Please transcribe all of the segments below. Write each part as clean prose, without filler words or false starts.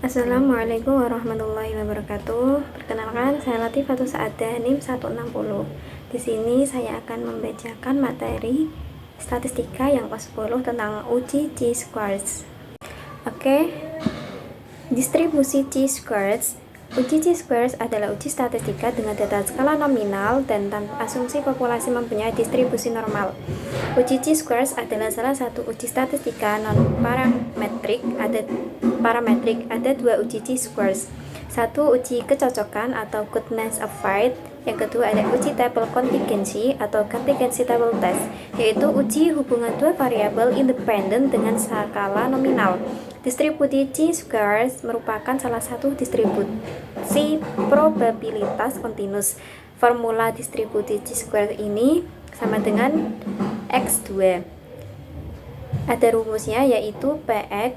Assalamualaikum warahmatullahi wabarakatuh. Perkenalkan, saya Latifatus Sa'adah NIM 160. Di sini saya akan membacakan materi statistika yang kelas 10 tentang uji chi-squares. Oke. Distribusi chi-squares. Uji chi-squares adalah uji statistika dengan data skala nominal dan tanpa asumsi populasi mempunyai distribusi normal. Uji chi-squares adalah salah satu uji statistika non-parametrik. Ada dua uji chi-squares. Satu, uji kecocokan atau goodness of fit. Yang kedua ada uji table contingency atau contingency table test, yaitu uji hubungan dua variabel independen dengan skala nominal. Distribusi chi-squares merupakan salah satu distribusi probabilitas kontinus. Formula distribusi chi-squares ini sama dengan X2. Ada rumusnya, yaitu Px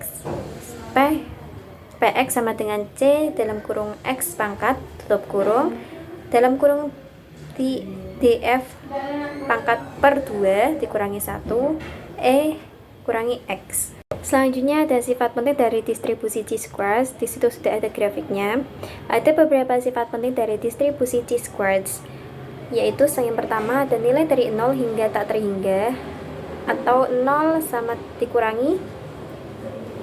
sama dengan C dalam kurung X pangkat tutup kurung dalam kurung df pangkat per 2 dikurangi 1 E kurangi X. Selanjutnya ada sifat penting dari distribusi chi-squares. Di situ sudah ada grafiknya. Ada beberapa sifat penting dari distribusi chi-squares, yaitu yang pertama ada nilai dari 0 hingga tak terhingga, atau 0 sama dikurangi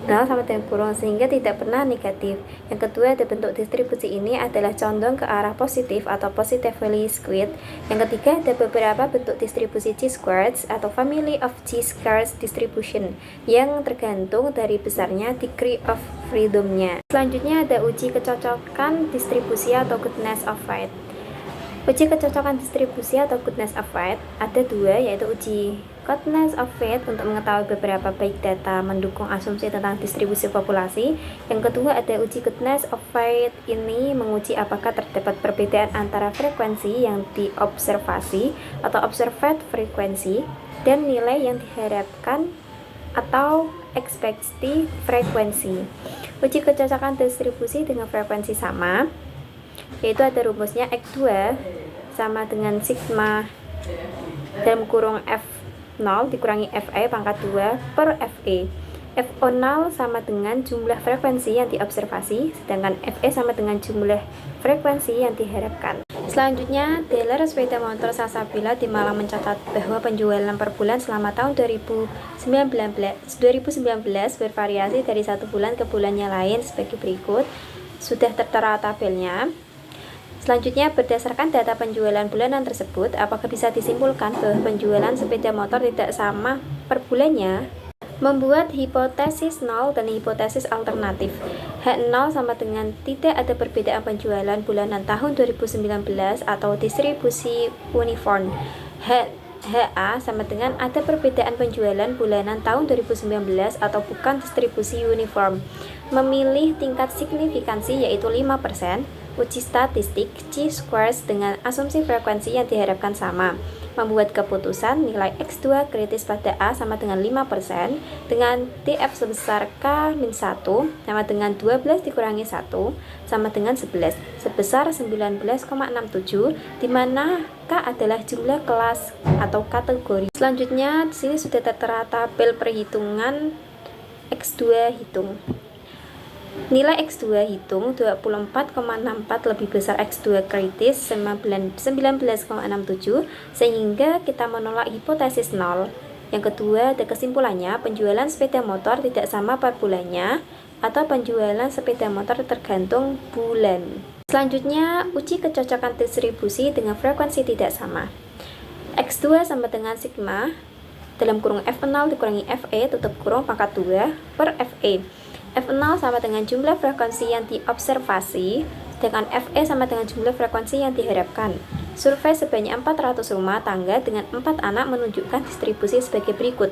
0 sama dengan kurung sehingga tidak pernah negatif. Yang kedua, ada bentuk distribusi ini adalah condong ke arah positif atau positively skewed. Yang ketiga, ada beberapa bentuk distribusi chi-squares atau family of chi-squares distribution yang tergantung dari besarnya degree of freedom-nya. Selanjutnya ada uji kecocokan distribusi atau goodness of fit. Uji kecocokan distribusi atau goodness of fit ada dua, yaitu uji goodness of fit untuk mengetahui beberapa baik data mendukung asumsi tentang distribusi populasi. Yang kedua ada uji goodness of fit, ini menguji apakah terdapat perbedaan antara frekuensi yang diobservasi atau observed frekuensi dan nilai yang diharapkan atau expected frekuensi. Uji kecocokan distribusi dengan frekuensi sama, yaitu ada rumusnya X2 sama dengan sigma dalam kurung F0 dikurangi FE pangkat 2 per FE. FO0 sama dengan jumlah frekuensi yang diobservasi, sedangkan FE sama dengan jumlah frekuensi yang diharapkan. Selanjutnya, dealer sepeda motor Salsabila di Malang mencatat bahwa penjualan per bulan selama tahun 2019 bervariasi dari satu bulan ke bulannya lain sebagai berikut. Sudah tertera tabelnya. Selanjutnya, berdasarkan data penjualan bulanan tersebut, apakah bisa disimpulkan bahwa penjualan sepeda motor tidak sama per bulannya? Membuat hipotesis 0 dan hipotesis alternatif. H0 sama dengan tidak ada perbedaan penjualan bulanan tahun 2019 atau distribusi uniform. HA sama dengan ada perbedaan penjualan bulanan tahun 2019 atau bukan distribusi uniform. Memilih tingkat signifikansi yaitu 5%. Uji statistik chi-squares dengan asumsi frekuensi yang diharapkan sama. Membuat keputusan nilai X2 kritis pada A sama dengan 5% dengan DF sebesar K-1 sama dengan 12 dikurangi 1 sama dengan 11 sebesar 19,67, di mana K adalah jumlah kelas atau kategori. Selanjutnya di sini sudah tertera tabel perhitungan X2 hitung. Nilai X2 hitung 24,64 lebih besar X2 kritis 19,67, sehingga kita menolak hipotesis 0. Yang kedua, ada kesimpulannya penjualan sepeda motor tidak sama per bulannya atau penjualan sepeda motor tergantung bulan. Selanjutnya, uji kecocokan distribusi dengan frekuensi tidak sama. X2 sama dengan sigma dalam kurung F0 dikurangi FE tutup kurung pangkat 2 per FE. F0 sama dengan jumlah frekuensi yang diobservasi, sedangkan FE sama dengan jumlah frekuensi yang diharapkan. Survei sebanyak 400 rumah tangga dengan 4 anak menunjukkan distribusi sebagai berikut.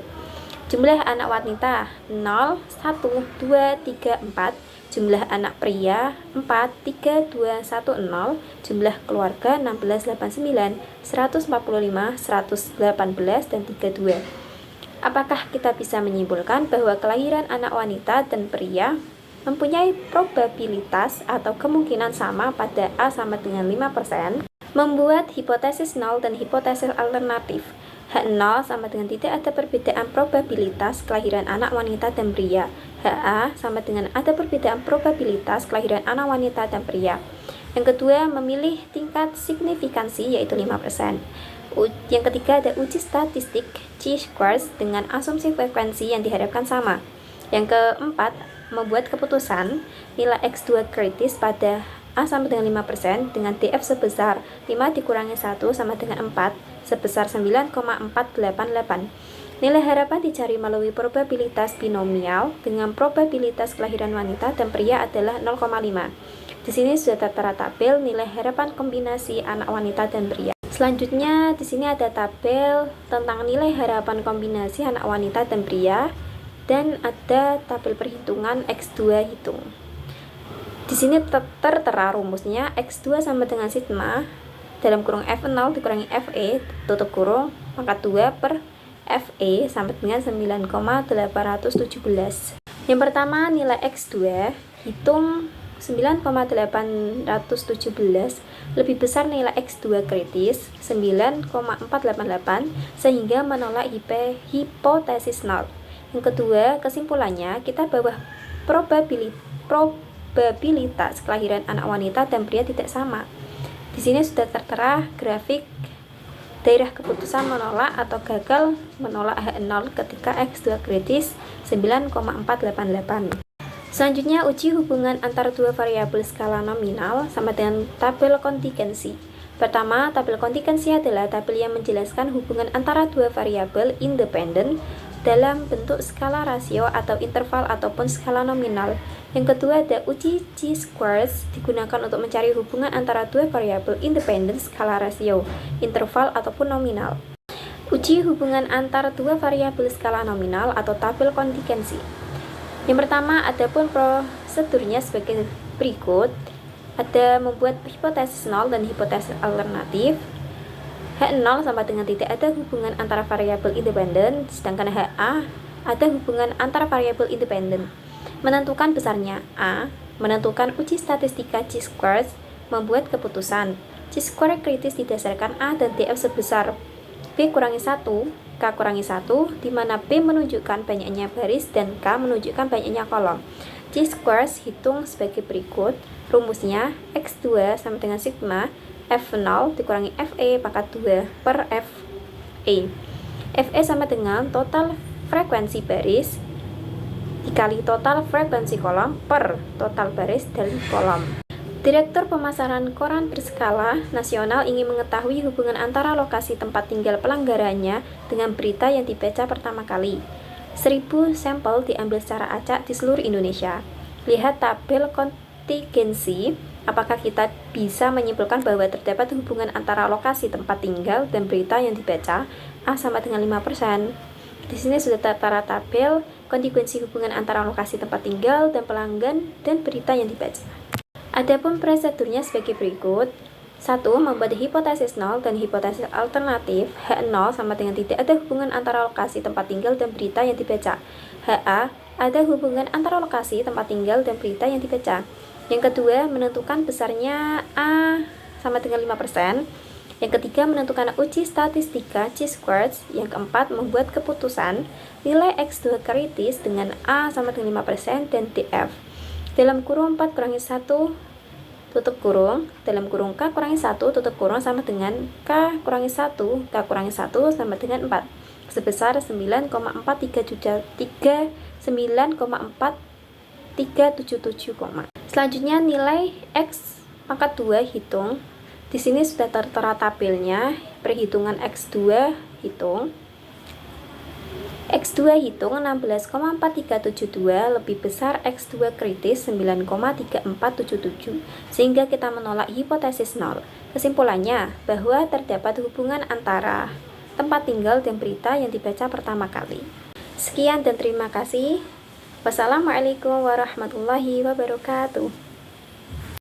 Jumlah anak wanita 0, 1, 2, 3, 4. Jumlah anak pria 4, 3, 2, 1, 0. Jumlah keluarga 16, 89, 145, 118, dan 32. Apakah kita bisa menyimpulkan bahwa kelahiran anak wanita dan pria mempunyai probabilitas atau kemungkinan sama pada A sama dengan 5%? Membuat hipotesis 0 dan hipotesis alternatif. H0 sama dengan tidak ada perbedaan probabilitas kelahiran anak wanita dan pria. HA sama dengan ada perbedaan probabilitas kelahiran anak wanita dan pria. Yang kedua, memilih tingkat signifikansi yaitu 5%. Yang ketiga ada uji statistik chi-squares dengan asumsi frekuensi yang diharapkan sama. Yang keempat, membuat keputusan nilai X2 kritis pada A sama dengan 5% dengan DF sebesar 5 dikurangi 1 sama dengan 4 sebesar 9,488. Nilai harapan dicari melalui probabilitas binomial dengan probabilitas kelahiran wanita dan pria adalah 0,5. Di sini sudah tertera tabel nilai harapan kombinasi anak wanita dan pria. Selanjutnya di sini ada tabel tentang nilai harapan kombinasi anak wanita dan pria dan ada tabel perhitungan X2 hitung. Di sini tertera rumusnya X2 sama dengan sigma dalam kurung F0 dikurangi FE tutup kurung pangkat 2 per FE sama dengan 9,817. Yang pertama nilai X2 hitung 9,817 lebih besar nilai X2 kritis 9,488 sehingga menolak hipotesis nol. Yang kedua, kesimpulannya kita bahwa probabilitas kelahiran anak wanita dan pria tidak sama. Di sini sudah tertera grafik daerah keputusan menolak atau gagal menolak H0 ketika X2 kritis 9,488. Selanjutnya, uji hubungan antara dua variabel skala nominal sama dengan tabel kontingensi. Pertama, tabel kontingensi adalah tabel yang menjelaskan hubungan antara dua variabel independen dalam bentuk skala rasio atau interval ataupun skala nominal. Yang kedua ada uji chi-squares digunakan untuk mencari hubungan antara dua variabel independen skala rasio, interval ataupun nominal. Uji hubungan antara dua variabel skala nominal atau tabel kontingensi. Yang pertama, adapun prosedurnya sebagai berikut. Ada membuat hipotesis nol dan hipotesis alternatif. H0 sama dengan tidak ada hubungan antara variabel independen, sedangkan HA ada hubungan antara variabel independen. Menentukan besarnya A, menentukan uji statistika chi-squares, membuat keputusan. Chi-square kritis didasarkan A dan DF sebesar B kurangi 1, K kurangi 1, di mana B menunjukkan banyaknya baris dan K menunjukkan banyaknya kolom. Chi-squares hitung sebagai berikut. Rumusnya X2 sama dengan sigma F0 dikurangi FE pangkat 2 per FE. FE sama dengan total frekuensi baris dikali total frekuensi kolom per total baris dari kolom. Direktur Pemasaran Koran Berskala Nasional ingin mengetahui hubungan antara lokasi tempat tinggal pelanggarannya dengan berita yang dibaca pertama kali. 1000 sampel diambil secara acak di seluruh Indonesia. Lihat tabel kontingensi. Apakah kita bisa menyimpulkan bahwa terdapat hubungan antara lokasi tempat tinggal dan berita yang dibaca? A sama dengan 5%. Di sini sudah tertera tabel kontingensi hubungan antara lokasi tempat tinggal dan pelanggan dan berita yang dibaca. Adapun prosedurnya sebagai berikut. 1. Membuat hipotesis nol dan hipotesis alternatif. H0 sama dengan tidak ada hubungan antara lokasi tempat tinggal dan berita yang dibaca. HA ada hubungan antara lokasi tempat tinggal dan berita yang dibaca. Yang kedua, menentukan besarnya A sama dengan 5%. Yang ketiga, menentukan uji statistika chi-squares. Yang keempat, membuat keputusan nilai X2 kritis dengan A sama dengan 5% dan DF. Dalam kurung 4 kurangi 1 tutup kurung, dalam kurung K kurangi 1 tutup kurung sama dengan K kurangi 1, K kurangi 1 sama dengan 4. Sebesar 9,4377, Selanjutnya nilai X pangkat 2 hitung. Di sini sudah tertera tabelnya. Perhitungan X2 hitung. X2 hitung 16,4372 lebih besar X2 kritis 9,3477 sehingga kita menolak hipotesis nol. Kesimpulannya bahwa terdapat hubungan antara tempat tinggal dan berita yang dibaca pertama kali. Sekian dan terima kasih. Wassalamualaikum warahmatullahi wabarakatuh.